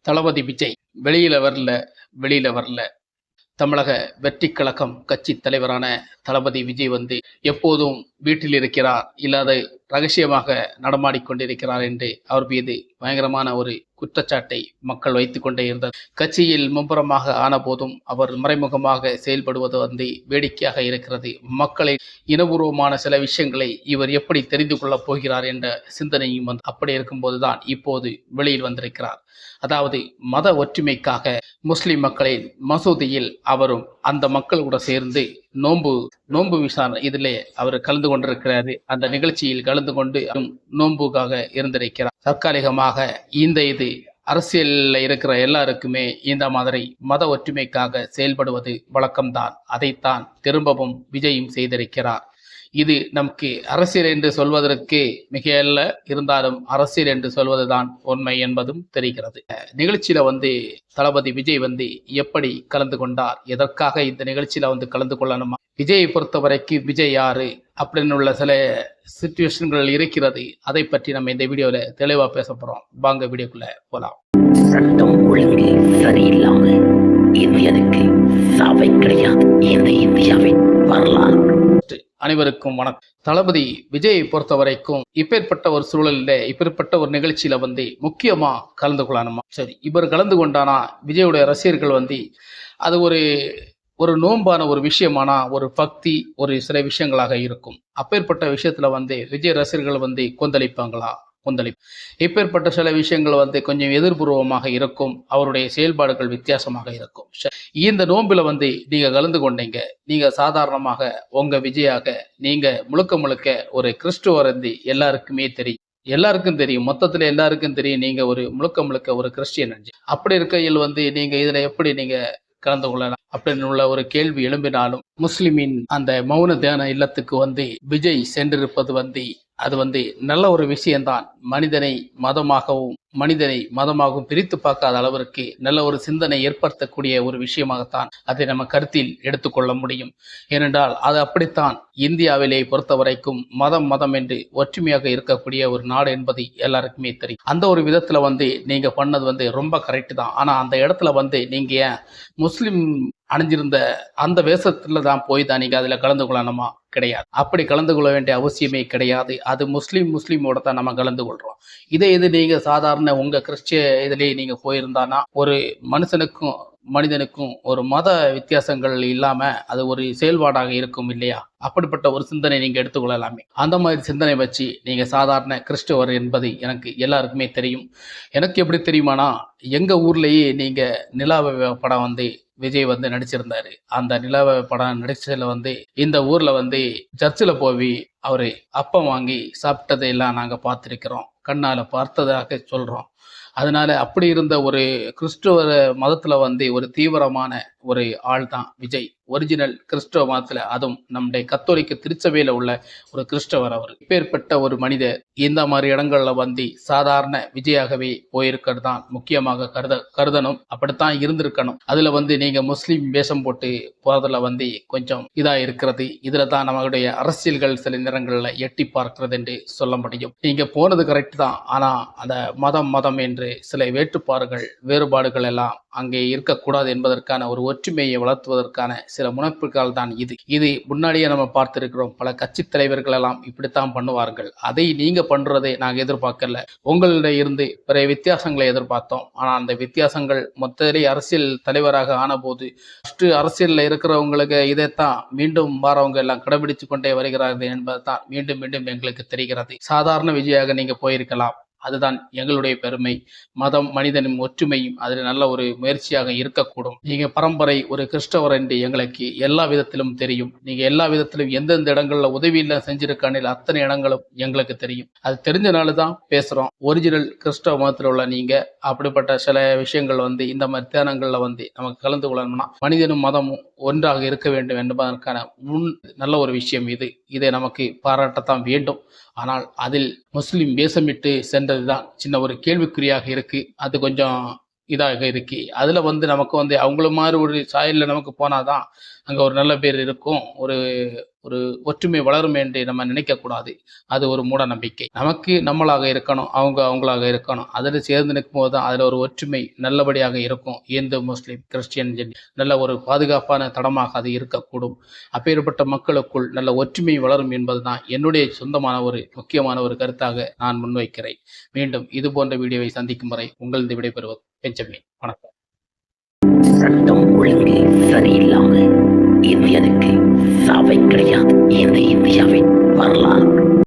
தளபதி விஜய் வெளியில வரல. தமிழக வெற்றிக் கழகம் கட்சி தலைவரான தளபதி விஜய் எப்போதும் வீட்டில் இருக்கிறார், இல்லாத ரகசியமாக நடமாடிக் கொண்டிருக்கிறார் என்று அவர் மீது பயங்கரமான ஒரு குற்றச்சாட்டை மக்கள் வைத்துக் கொண்டே இருந்தது. கட்சியில் மும்புறமாக ஆன போதும் அவர் மறைமுகமாக செயல்படுவது வேடிக்கையாக இருக்கிறது. மக்களை இனபூர்வமான சில விஷயங்களை இவர் எப்படி தெரிந்து கொள்ளப் போகிறார் என்ற சிந்தனையும் அப்படி இருக்கும்போதுதான் இப்போது வெளியில் வந்திருக்கிறார். அதாவது மத ஒற்றுமைக்காக முஸ்லிம் மக்களின் மசூதியில் அவரும் அந்த மக்கள் கூட சேர்ந்து நோன்பு விசாரணை இதிலே அவர் கலந்து கொண்டிருக்கிறாரு. அந்த நிகழ்ச்சியில் கலந்து கொண்டு நோன்புக்காக இருந்திருக்கிறார். தற்காலிகமாக இது அரசியலில் இருக்கிற எல்லாருக்குமே இந்த மாதிரி மத ஒற்றுமைக்காக செயல்படுவது வழக்கம்தான். அதைத்தான் திரும்பவும் விஜயும் செய்திருக்கிறார். இது நமக்கு அரசியல் என்று சொல்வதற்கு மிக அல்ல, இருந்தாலும் அரசியல் என்று சொல்வதுதான் உண்மை என்பதும் தெரிகிறது. நிகழ்ச்சியில தளபதி விஜய் எப்படி கலந்து கொண்டார், எதற்காக இந்த நிகழ்ச்சியில கலந்து கொள்ளணுமா, விஜயை பொறுத்த வரைக்கும் விஜய் யாரு அப்படின்னு உள்ள சில சிச்சுவேஷன்கள் இருக்கிறது. அதை பற்றி நம்ம இந்த வீடியோல தெளிவா பேச போறோம். வாங்க வீடியோக்குள்ள போலாம். சட்டம் ஒழுங்கு சரியில்லாம இந்தியனுக்கு சாவை கிடையாது. இந்த இந்தியாவின் வரலாறு. அனைவருக்கும் வணக்கம். தளபதி விஜயை பொறுத்த வரைக்கும் இப்பேற்பட்ட ஒரு சூழலில் இப்பேற்பட்ட ஒரு நிகழ்ச்சியில முக்கியமா கலந்து கொள்ளணுமா? சரி, இவர் கலந்து கொண்டானா விஜயுடைய ரசிகர்கள் அது ஒரு நோன்பான ஒரு விஷயமானா ஒரு பக்தி ஒரு சில விஷயங்களாக இருக்கும். அப்பேற்பட்ட விஷயத்துல விஜய் ரசிகர்கள் கொந்தளிப்பாங்களா? இப்பேற்பட்ட சில விஷயங்கள் கொஞ்சம் எதிர்பூர்வமாக இருக்கும். அவருடைய செயல்பாடுகள் வித்தியாசமாக இருக்கும். இந்த நோம்பில நீங்க கலந்து கொண்டீங்க. நீங்க சாதாரணமாக உங்க விஜயாக நீங்க முழுக்க ஒரு கிறிஸ்துவர் எல்லாருக்கும் தெரியும். மொத்தத்துல எல்லாருக்கும் தெரியும் நீங்க ஒரு முழுக்க ஒரு கிறிஸ்டியன். அப்படி இருக்கையில் நீங்க இதுல எப்படி நீங்க கலந்து கொள்ளலாம் அப்படின்னு உள்ள ஒரு கேள்வி எழும்பினாலும், முஸ்லிமின் அந்த மௌன தியான இல்லத்துக்கு விஜய் சென்றிருப்பது அது நல்ல ஒரு விஷயம்தான். மனிதனை மதமாகவும் பிரித்து பார்க்காத அளவிற்கு நல்ல ஒரு சிந்தனை ஏற்படுத்தக்கூடிய ஒரு விஷயமாகத்தான் அதை நம்ம கருத்தில் எடுத்துக்கொள்ள முடியும். ஏனென்றால் அது அப்படித்தான். இந்தியாவிலே பொறுத்த வரைக்கும் மதம் என்று ஒற்றுமையாக இருக்கக்கூடிய ஒரு நாடு என்பது எல்லாருக்குமே தெரியும். அந்த ஒரு விதத்துல நீங்க பண்ணது ரொம்ப கரெக்ட் தான். ஆனா அந்த இடத்துல நீங்க ஏன் முஸ்லிம் அணிஞ்சிருந்த அந்த வேஷத்துல தான் நீங்க அதுல கலந்து கொள்ளணுமா? கிடையாது. அப்படி கலந்து கொள்ள வேண்டிய அவசியமே கிடையாது. அது முஸ்லீமோட தான் நம்ம கலந்து கொள்றோம். இது நீங்க சாதாரண உங்க கிறிஸ்டிய இதுலயே நீங்க போயிருந்தானா ஒரு மனிதனுக்கும் ஒரு மத வித்தியாசங்கள் இல்லாம அது ஒரு செயல்பாடாக இருக்கும் இல்லையா? அப்படிப்பட்ட ஒரு சிந்தனை நீங்க எடுத்துக்கொள்ளலாமே. அந்த மாதிரி சிந்தனை வச்சு நீங்க சாதாரண கிறிஸ்தவர் என்பது எனக்கு எல்லாருக்குமே தெரியும். எனக்கு எப்படி தெரியுமானா, எங்க ஊர்லயே நீங்க நிலாவ படம் விஜய் நடிச்சிருந்தாரு. அந்த நிலாவ படம் நடிச்சதுல இந்த ஊர்ல சர்ச்சில் போய் அவரு அப்பம் வாங்கி சாப்பிட்டதை எல்லாம் நாங்க பார்த்திருக்கிறோம், கண்ணால பார்த்ததாக சொல்றோம். அதனால அப்படி இருந்த ஒரு கிறிஸ்துவ மதத்துல ஒரு தீவிரமான ஒரு ஆள் தான் விஜய். ஒரிஜினல் கிறிஸ்தவ மதத்துல, அதுவும் நம்முடைய கத்தோலிக்க திருச்சபையில உள்ள ஒரு கிறிஸ்தவர் அவர். இப்பேற்பட்ட ஒரு மனிதர் இந்த மாதிரி இடங்கள்ல சாதாரண விஜயாகவே போயிருக்கிறது தான் முக்கியமாக கருதணும். அப்படித்தான் இருந்திருக்கணும். அதுல நீங்க முஸ்லீம் வேஷம் போட்டு போறதுல கொஞ்சம் இதா இருக்கிறது. இதுல தான் நம்மளுடைய அரசியல்கள் சில நேரங்கள்ல எட்டி பார்க்கிறது என்று சொல்ல முடியும். நீங்க போனது கரெக்ட் தான். ஆனா அந்த மதம் என்று சில வேறுபாடுகள் எல்லாம் அங்கே இருக்கக்கூடாது என்பதற்கான ஒரு ஒற்றுமையை வளர்த்துவதற்கான சில முனைப்புகள் தான் இது முன்னாடியே நம்ம பார்த்திருக்கிறோம். பல கட்சி தலைவர்கள் எல்லாம் இப்படித்தான் பண்ணுவார்கள். அதை நீங்க பண்றதை நாங்க எதிர்பார்க்கல. உங்களிடம் இருந்து பிற வித்தியாசங்களை எதிர்பார்த்தோம். ஆனா அந்த வித்தியாசங்கள் மொத்தத்திலே அரசியல் தலைவராக ஆன போது அரசியல்ல இருக்கிறவங்களுக்கு இதைத்தான் மீண்டும் வாரவங்க எல்லாம் கடைபிடிச்சு கொண்டே வருகிறார்கள் என்பதுதான் மீண்டும் எங்களுக்கு தெரிகிறது. சாதாரண விஜயாக நீங்க போயிருக்கலாம். அதுதான் எங்களுடைய பெருமை. மதம் மனிதனும் ஒற்றுமையும் அதில் நல்ல ஒரு முயற்சியாக இருக்கக்கூடும். நீங்க பரம்பரை ஒரு கிறிஸ்தவர் என்று எங்களுக்கு எல்லா விதத்திலும் தெரியும். நீங்க எல்லா விதத்திலும் எந்தெந்த இடங்கள்ல உதவியில செஞ்சிருக்கானில் அத்தனை இடங்களும் எங்களுக்கு தெரியும். அது தெரிஞ்சனால தான் பேசுறோம். ஒரிஜினல் கிறிஸ்தவ மதத்தில் உள்ள நீங்க அப்படிப்பட்ட சில விஷயங்கள் இந்த மாதிரி தியானங்கள்ல நமக்கு கலந்து கொள்ளணும்னா மனிதனும் மதமும் ஒன்றாக இருக்க வேண்டும் என்பதற்கான நல்ல ஒரு விஷயம் இதை நமக்கு பாராட்டத்தான் வேண்டும். ஆனால் அதில் முஸ்லிம் வேஷமிட்டு சென்றதுதான் சின்ன ஒரு கேள்விக்குறியாக இருக்கு. அது கொஞ்சம் இதாக இருக்கு. அதுல நமக்கு அவங்கள மாதிரி ஒரு சாயல்ல நமக்கு போனாதான் அங்க ஒரு நல்ல பேர் இருக்கும், ஒரு ஒரு ஒற்றுமை வளரும் என்று நம்ம நினைக்கக்கூடாது. அது ஒரு மூட நம்பிக்கை. நமக்கு நம்மளாக இருக்கணும், அவங்க அவங்களாக இருக்கணும். அதில் சேர்ந்து நிற்கும்போது தான் அதில் ஒரு ஒற்றுமை நல்லபடியாக இருக்கும். இந்து, முஸ்லீம், கிறிஸ்டியன் நல்ல ஒரு பாதுகாப்பான தடமாக அது இருக்கக்கூடும். அப்பேற்பட்ட மக்களுக்குள் நல்ல ஒற்றுமை வளரும் என்பது தான் என்னுடைய சொந்தமான ஒரு முக்கியமான ஒரு கருத்தாக நான் முன்வைக்கிறேன். மீண்டும் இது போன்ற வீடியோவை சந்திக்கும் வரை உங்களது விடைபெறுவது பெஞ்சமின். வணக்கம். சட்டம் ஒழுங்கு